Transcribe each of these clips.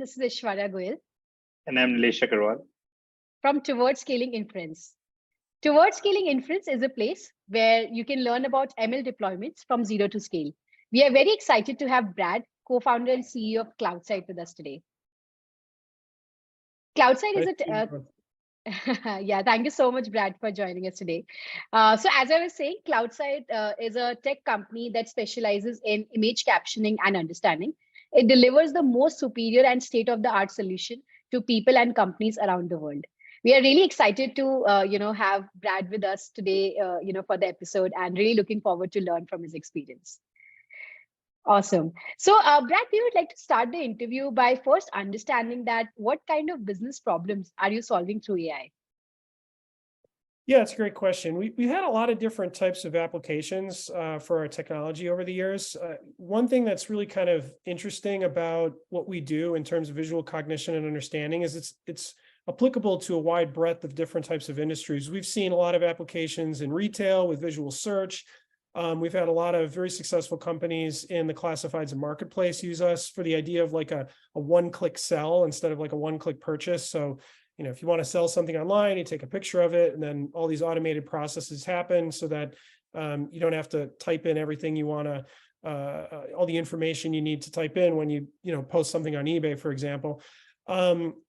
This is Ishwarya Goyal. And I'm Nilesh Agarwal. From Towards Scaling Inference. Towards Scaling Inference is a place where you can learn about ML deployments from zero to scale. We are very excited to have Brad, co-founder and CEO of Cloudsight, with us today. Cloudsight is yeah, thank you so much, Brad, for joining us today. So as I was saying, Cloudsight is a tech company that specializes in image captioning and understanding. It delivers the most superior and state-of-the-art solution to people and companies around the world. We are really excited to have Brad with us today, for the episode, and really looking forward to learn from his experience. Awesome. So, Brad, we would like to start the interview by first understanding that what kind of business problems are you solving through AI? Yeah, it's a great question. We had a lot of different types of applications for our technology over the years. One thing that's really kind of interesting about what we do in terms of visual cognition and understanding is it's applicable to a wide breadth of different types of industries. We've seen a lot of applications in retail with visual search. We've had a lot of very successful companies in the classifieds and marketplace use us for the idea of like a one-click sell instead of like a one-click purchase. So, if you want to sell something online, you take a picture of it, and then all these automated processes happen so that you don't have to type in everything you want to, all the information you need to type in when you post something on eBay, for example.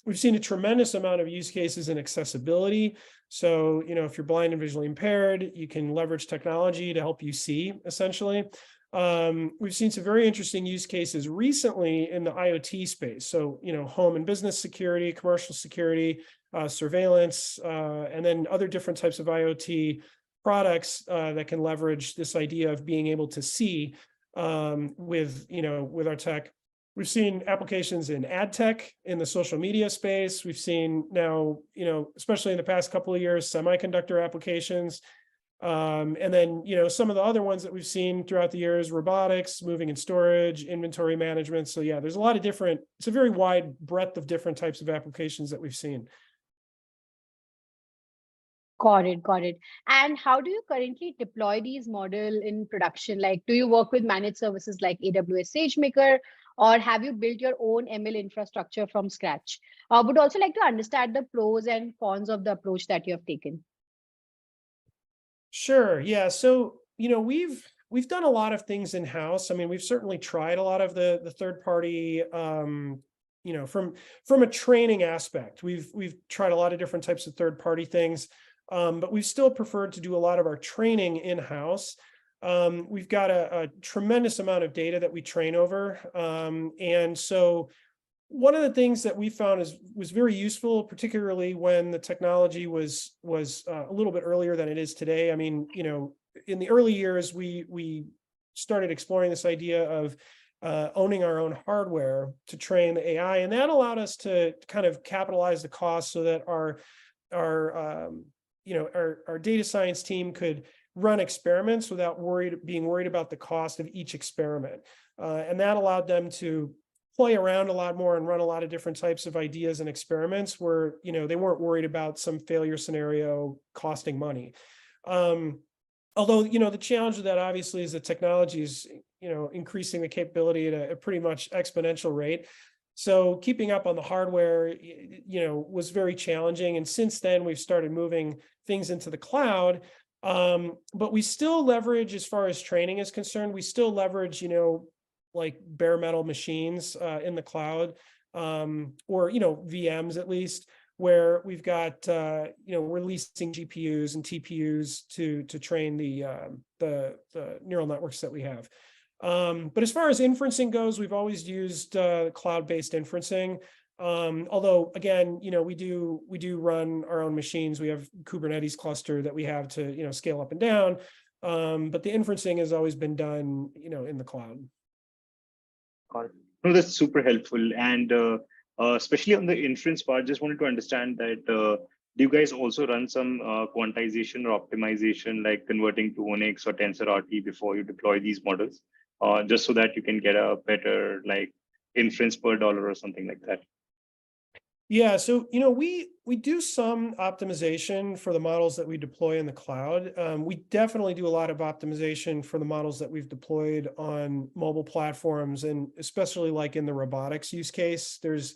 We've seen a tremendous amount of use cases in accessibility. So, if you're blind and visually impaired, you can leverage technology to help you see, essentially. We've seen some very interesting use cases recently in the IoT space. So, home and business security, commercial security, surveillance, and then other different types of IoT products that can leverage this idea of being able to see with our tech. We've seen applications in ad tech, in the social media space. We've seen now, especially in the past couple of years, semiconductor applications. And then, some of the other ones that we've seen throughout the years, robotics, moving and storage, inventory management. So yeah, there's a lot of it's a very wide breadth of different types of applications that we've seen. Got it. And how do you currently deploy these models in production? Like, do you work with managed services like AWS SageMaker, or have you built your own ML infrastructure from scratch? I would also like to understand the pros and cons of the approach that you have taken. Sure. Yeah. So, we've done a lot of things in-house. I mean, we've certainly tried a lot of the third-party, from a training aspect. We've tried a lot of different types of third-party things, but we've still preferred to do a lot of our training in-house. We've got a tremendous amount of data that we train over. And so one of the things that we found was very useful, particularly when the technology was a little bit earlier than it is today. I mean, in the early years, we started exploring this idea of owning our own hardware to train the AI, and that allowed us to kind of capitalize the cost so that our data science team could run experiments without being worried about the cost of each experiment, and that allowed them to play around a lot more and run a lot of different types of ideas and experiments where, they weren't worried about some failure scenario costing money. Although, the challenge of that obviously is that technology is, increasing the capability at a pretty much exponential rate. So keeping up on the hardware, was very challenging. And since then, we've started moving things into the cloud. But we still leverage, as far as training is concerned, we still leverage, like bare metal machines in the cloud, or VMs at least, where we've got we're leasing GPUs and TPUs to train the neural networks that we have. But as far as inferencing goes, we've always used cloud-based inferencing. Although again, we do run our own machines. We have Kubernetes cluster that we have to scale up and down. But the inferencing has always been done in the cloud. Got it. No, that's super helpful. And especially on the inference part, just wanted to understand that do you guys also run some quantization or optimization, like converting to ONNX or TensorRT before you deploy these models, just so that you can get a better like inference per dollar or something like that? Yeah, so we do some optimization for the models that we deploy in the cloud. We definitely do a lot of optimization for the models that we've deployed on mobile platforms, and especially like in the robotics use case. There's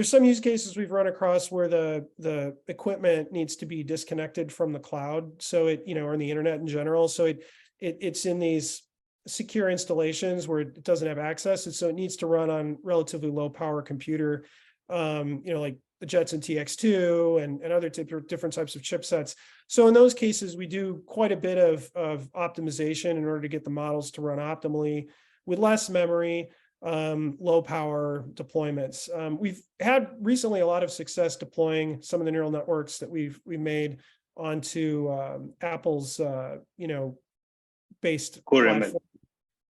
some use cases we've run across where the equipment needs to be disconnected from the cloud, so it or the internet in general. So it's in these secure installations where it doesn't have access, and so it needs to run on relatively low power computer. Like the Jetson TX2 and other different types of chipsets. So in those cases, we do quite a bit of optimization in order to get the models to run optimally with less memory, low power deployments. We've had recently a lot of success deploying some of the neural networks that we made onto Apple's based Core platform. ML.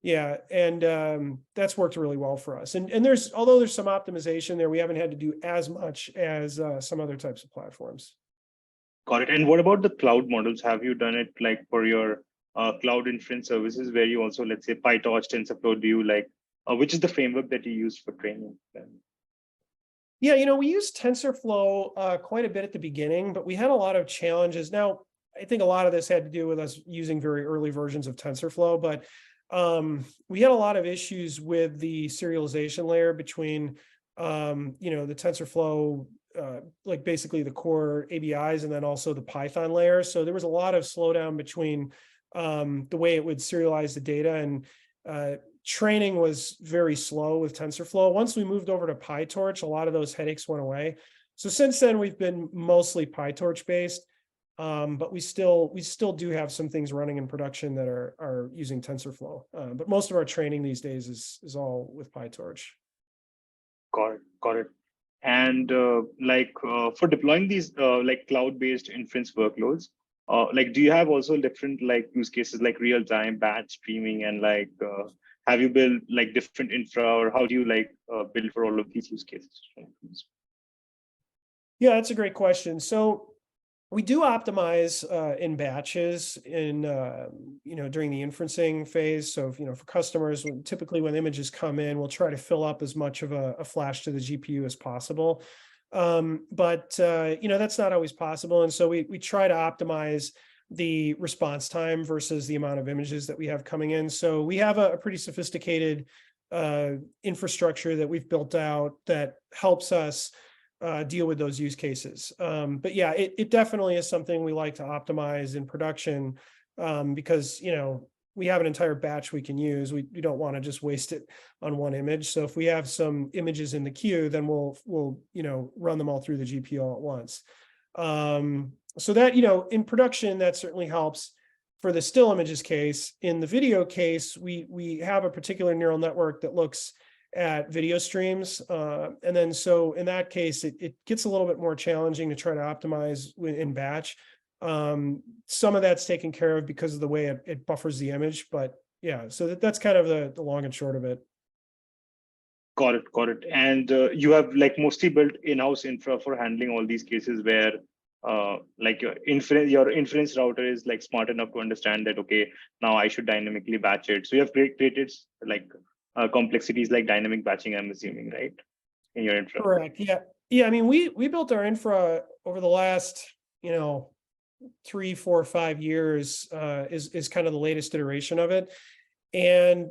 Yeah, and that's worked really well for us. And although there's some optimization there, we haven't had to do as much as some other types of platforms. Got it. And what about the cloud models? Have you done it like for your cloud inference services, where you also, let's say, PyTorch, TensorFlow, do you which is the framework that you use for training? Yeah, we used TensorFlow quite a bit at the beginning, but we had a lot of challenges. Now, I think a lot of this had to do with us using very early versions of TensorFlow, but we had a lot of issues with the serialization layer between, the TensorFlow, like basically the core ABIs, and then also the Python layer. So there was a lot of slowdown between the way it would serialize the data, and training was very slow with TensorFlow. Once we moved over to PyTorch, a lot of those headaches went away. So since then, we've been mostly PyTorch based. But we still do have some things running in production that are using TensorFlow. But most of our training these days is all with PyTorch. Got it. And for deploying these cloud-based inference workloads, do you have also different use cases like real-time batch streaming, and have you built different infra, or how do you build for all of these use cases? Yeah, that's a great question. So we do optimize in batches during the inferencing phase. So for customers, typically when images come in, we'll try to fill up as much of a flash to the GPU as possible. But that's not always possible, and so we try to optimize the response time versus the amount of images that we have coming in. So we have a pretty sophisticated infrastructure that we've built out that helps us deal with those use cases. But yeah, it definitely is something we like to optimize in production, because we have an entire batch we can use. We don't want to just waste it on one image. So if we have some images in the queue, then we'll run them all through the GPU all at once. So that in production, that certainly helps. For the still images case, in the video case, we have a particular neural network that looks at video streams. And then so in that case, it gets a little bit more challenging to try to optimize in batch. Some of that's taken care of because of the way it buffers the image, but yeah, so that's kind of the long and short of it. Got it. And you have mostly built in-house infra for handling all these cases where your inference router is smart enough to understand that, okay, now I should dynamically batch it. So you have created complexities like dynamic batching, I'm assuming, right? In your infra. Correct. Yeah. I mean, we built our infra over the last, 3, 4, 5 years, is kind of the latest iteration of it. And,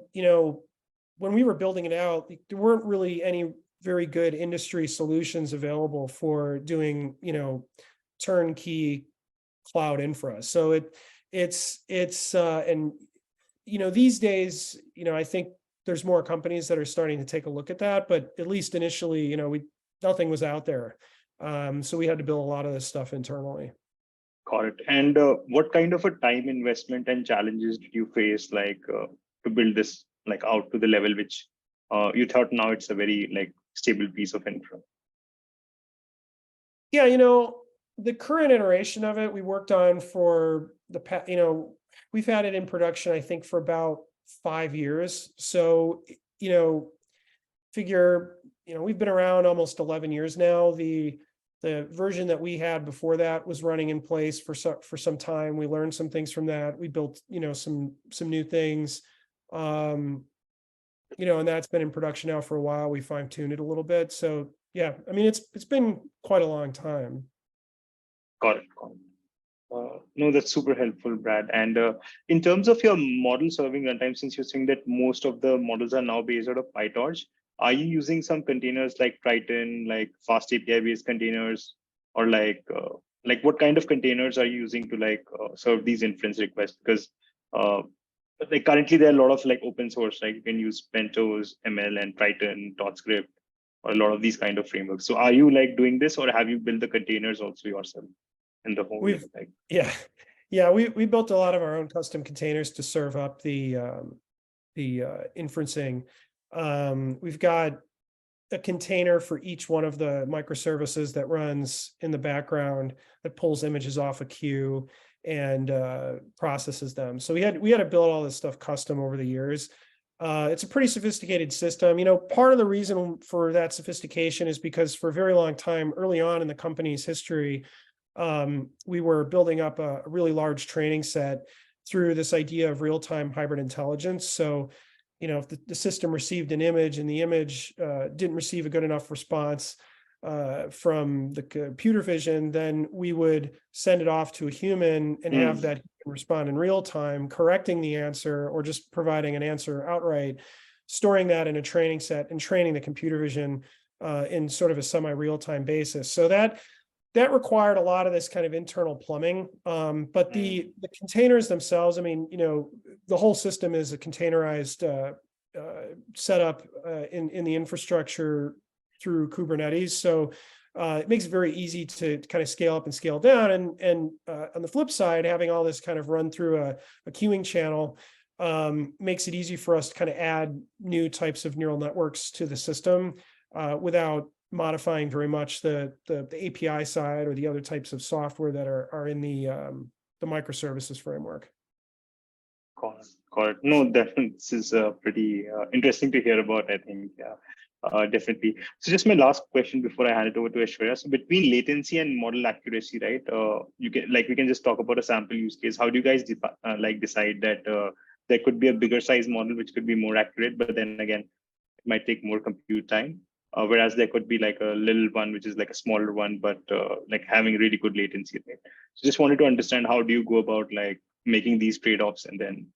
when we were building it out, there weren't really any very good industry solutions available for doing, turnkey cloud infra. So it's these days, I think there's more companies that are starting to take a look at that, but at least initially, nothing was out there. So we had to build a lot of this stuff internally. Got it. And what kind of a time investment and challenges did you face to build this out to the level which you thought now it's a very stable piece of infra? Yeah, the current iteration of it we worked on for the past, we've had it in production, I think, for about 5 years. So, figure, we've been around almost 11 years now. The version that we had before that was running in place for some time. We learned some things from that. We built, some new things, and that's been in production now for a while. We fine-tuned it a little bit. So Yeah. I mean, it's been quite a long time. Got it. Got it. No, that's super helpful, Brad. And in terms of your model serving runtime, since you're saying that most of the models are now based out of PyTorch, are you using some containers like Triton, like fast API based containers, or like what kind of containers are you using to serve these inference requests? Because like currently there are a lot of like open source, like you can use Pentos, ML, and Triton, ThoughtScript, or a lot of these kind of frameworks. So are you like doing this, or have you built the containers also yourself in the whole? We built a lot of our own custom containers to serve up the inferencing. We've got a container for each one of the microservices that runs in the background that pulls images off a queue and processes them. So we had to build all this stuff custom over the years. It's a pretty sophisticated system. Part of the reason for that sophistication is because for a very long time, early on in the company's history, we were building up a really large training set through this idea of real-time hybrid intelligence. So, if the system received an image and the image didn't receive a good enough response from the computer vision, then we would send it off to a human and have that human respond in real time, correcting the answer or just providing an answer outright, storing that in a training set and training the computer vision in sort of a semi-real-time basis. So that required a lot of this kind of internal plumbing. But the containers themselves, I mean, the whole system is a containerized setup in the infrastructure through Kubernetes. So it makes it very easy to kind of scale up and scale down. And on the flip side, having all this kind of run through a queuing channel makes it easy for us to kind of add new types of neural networks to the system without modifying very much the API side or the other types of software that are in the microservices framework. Got it. No, this is pretty interesting to hear about, I think. Yeah, definitely. So just my last question before I hand it over to Aishwarya. So between latency and model accuracy, right? We can just talk about a sample use case. How do you guys decide that there could be a bigger size model which could be more accurate, but then again, it might take more compute time? Whereas there could be like a little one, which is like a smaller one, but like having really good latency, right? So just wanted to understand, how do you go about like making these trade-offs and then?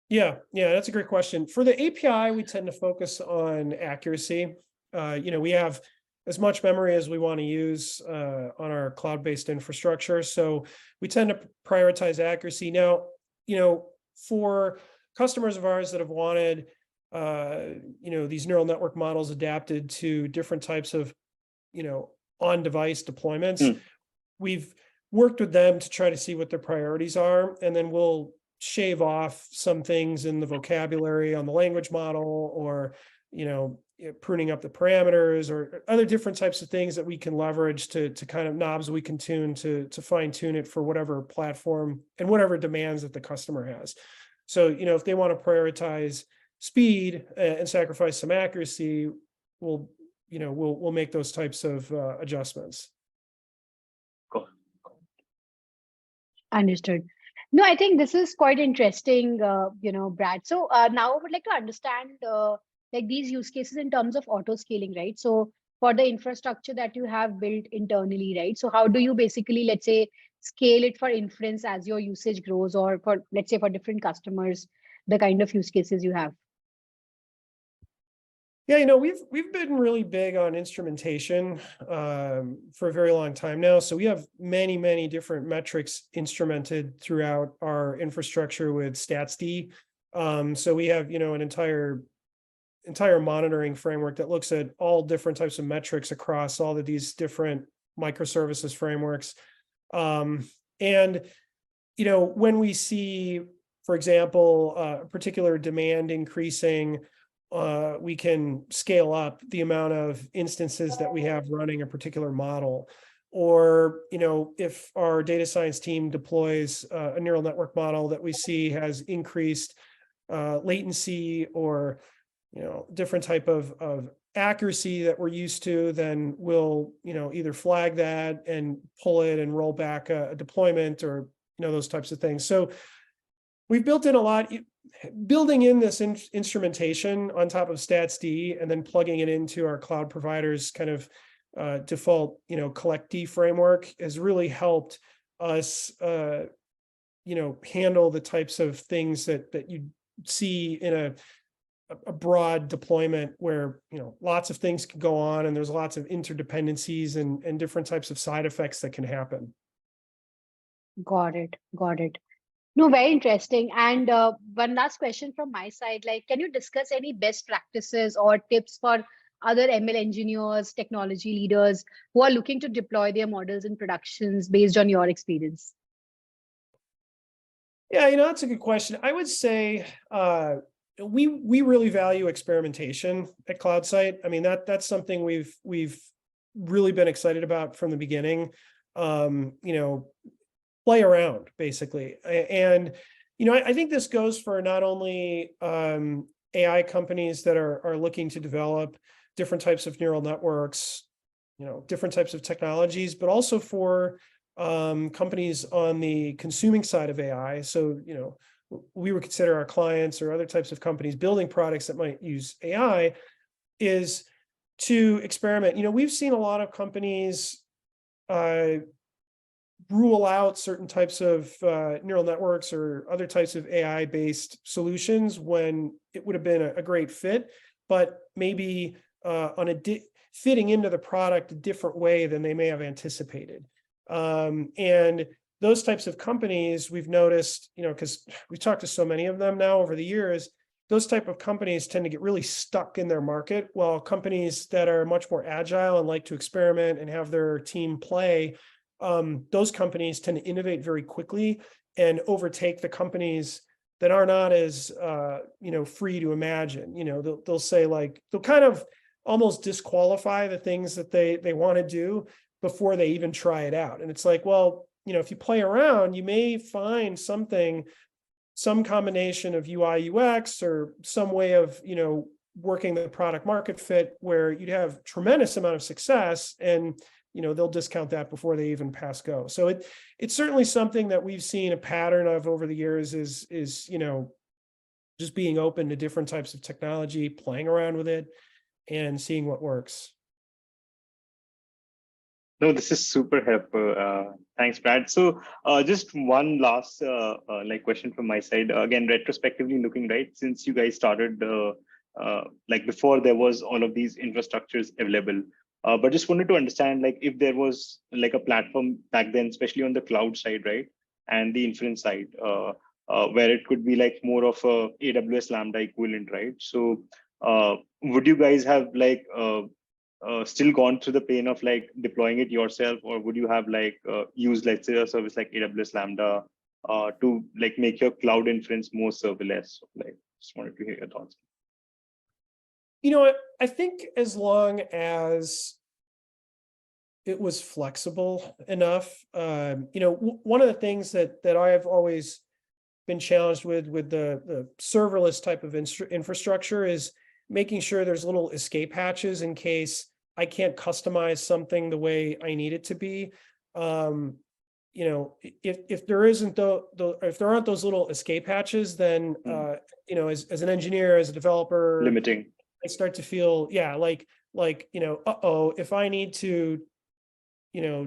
Yeah, that's a great question. For the API, we tend to focus on accuracy. We have as much memory as we want to use on our cloud-based infrastructure. So we tend to prioritize accuracy. Now, for customers of ours that have wanted these neural network models adapted to different types of, on-device deployments, we've worked with them to try to see what their priorities are, and then we'll shave off some things in the vocabulary on the language model, or, pruning up the parameters, or other different types of things that we can leverage to kind of knobs we can tune to fine tune it for whatever platform and whatever demands that the customer has. So, if they want to prioritize speed and sacrifice some accuracy, we'll make those types of adjustments. Cool. Understood. No, I think this is quite interesting, Brad. So now I would like to understand like these use cases in terms of auto scaling, right? So for the infrastructure that you have built internally, right? So how do you basically, let's say, scale it for inference as your usage grows, or for, let's say, for different customers, the kind of use cases you have? Yeah, we've been really big on instrumentation for a very long time now. So we have many different metrics instrumented throughout our infrastructure with StatsD. So we have an entire monitoring framework that looks at all different types of metrics across all of these different microservices frameworks. And when we see, for example, a particular demand increasing, we can scale up the amount of instances that we have running a particular model. Or, if our data science team deploys a neural network model that we see has increased latency, or, different type of accuracy that we're used to, then we'll, either flag that and pull it and roll back a deployment, or, those types of things. So we've built in a lot, building in this instrumentation on top of StatsD and then plugging it into our cloud providers kind of default, collect D framework has really helped us, handle the types of things that you see in a broad deployment where, lots of things can go on and there's lots of interdependencies and different types of side effects that can happen. Got it. Got it. No, very interesting. And one last question from my side, like, can you discuss any best practices or tips for other ML engineers, technology leaders who are looking to deploy their models in productions based on your experience? Yeah, that's a good question. I would say we really value experimentation at Cloudsight. I mean, that's something we've really been excited about from the beginning. Play around basically, and I think this goes for not only AI companies that are looking to develop different types of neural networks, different types of technologies, but also for companies on the consuming side of AI. So, we would consider our clients or other types of companies building products that might use AI is to experiment. We've seen a lot of companies rule out certain types of neural networks or other types of AI-based solutions when it would have been a great fit, but maybe fitting into the product a different way than they may have anticipated. And those types of companies we've noticed, because we've talked to so many of them now over the years, those type of companies tend to get really stuck in their market, while companies that are much more agile and like to experiment and have their team play, those companies tend to innovate very quickly and overtake the companies that are not as, free to imagine. They'll say, like, they'll kind of almost disqualify the things that they want to do before they even try it out. And it's like, well, if you play around, you may find some combination of UI, UX, or some way of, working the product market fit where you'd have tremendous amount of success, and, they'll discount that before they even pass go. So it's certainly something that we've seen a pattern of over the years is, just being open to different types of technology, playing around with it, and seeing what works. No, this is super helpful. Thanks, Brad. So just one last question from my side. Again, retrospectively looking, right, since you guys started, before there was all of these infrastructures available, but just wanted to understand, if there was a platform back then, especially on the cloud side, right, and the inference side, where it could be more of a AWS Lambda equivalent, right? So would you guys have still gone through the pain of deploying it yourself, or would you have used, let's say, a service like AWS Lambda to make your cloud inference more serverless? Just wanted to hear your thoughts. I think as long as it was flexible enough, one of the things that I have always been challenged with the serverless type of infrastructure is making sure there's little escape hatches in case I can't customize something the way I need it to be. If there isn't if there aren't those little escape hatches, then as an engineer, as a developer, limiting. I start to feel, if I need to,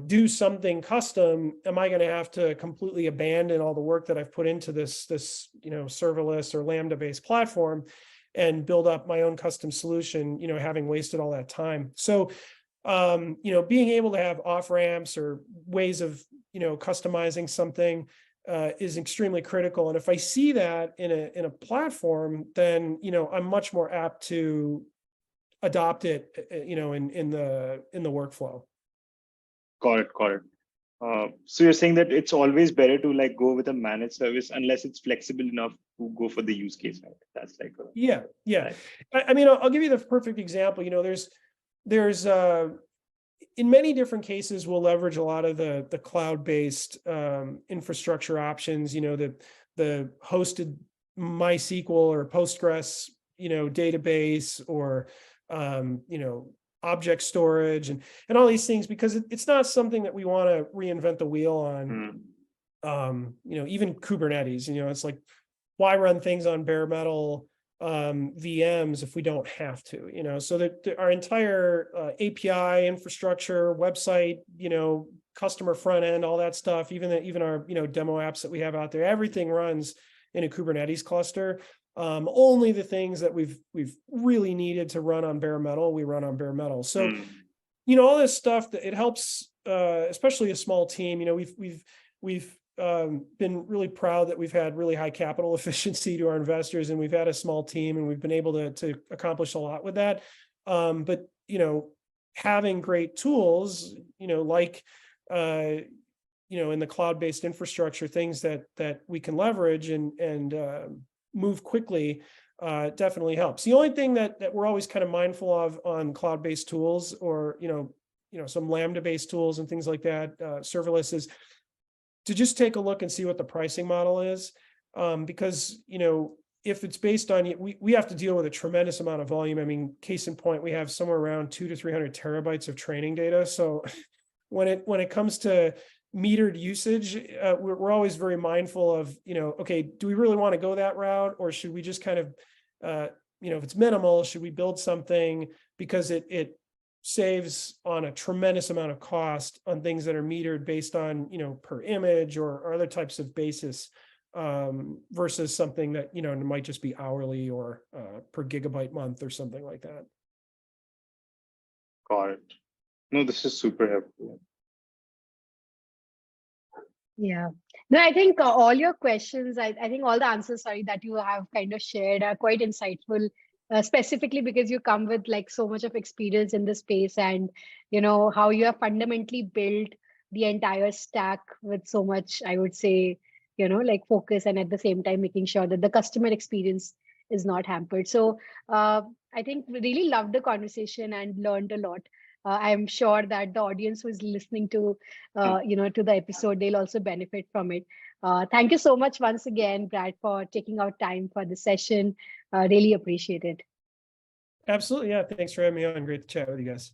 do something custom, am I going to have to completely abandon all the work that I've put into this serverless or Lambda-based platform and build up my own custom solution, having wasted all that time. So, being able to have off-ramps or ways of, customizing something is extremely critical. And if I see that in a platform, then, I'm much more apt to adopt it, in the workflow. Got it. So you're saying that it's always better to go with a managed service unless it's flexible enough to go for the use case, right? That's yeah. Right. I mean, I'll give you the perfect example. There's in many different cases, we'll leverage a lot of the cloud-based infrastructure options. The hosted MySQL or Postgres, database, or object storage and all these things, because it's not something that we want to reinvent the wheel on. Even Kubernetes, it's why run things on bare metal VMs if we don't have to, so that our entire API infrastructure, website, customer front end, all that stuff, even our, demo apps that we have out there, everything runs in a Kubernetes cluster. Only the things that we've really needed to run on bare metal, we run on bare metal. So, all this stuff that it helps, especially a small team. We've been really proud that we've had really high capital efficiency to our investors, and we've had a small team, and we've been able to accomplish a lot with that. But having great tools, like in the cloud-based infrastructure, things that we can leverage and move quickly, definitely helps. The only thing that we're always kind of mindful of on cloud-based tools, or some Lambda-based tools and things like that, serverless, is to just take a look and see what the pricing model is, because if it's based on, we have to deal with a tremendous amount of volume. I mean, case in point, we have somewhere around 200 to 300 terabytes of training data. So when it comes to metered usage, we're always very mindful of, okay, do we really want to go that route, or should we just kind of, if it's minimal, should we build something because it saves on a tremendous amount of cost on things that are metered based on, per image or other types of basis, versus something that, it might just be hourly or per gigabyte month or something like that. Got it. No, this is super helpful. Yeah. No, I think all your questions, I think all the answers, that you have kind of shared are quite insightful, specifically because you come with like so much of experience in the space, and how you have fundamentally built the entire stack with so much, I would say, like focus, and at the same time making sure that the customer experience is not hampered. So I think we really loved the conversation and learned a lot. I'm sure that the audience who is listening to, to the episode, they'll also benefit from it. Thank you so much once again, Brad, for taking out time for the session. Really appreciate it. Absolutely. Yeah. Thanks for having me on. Great to chat with you guys.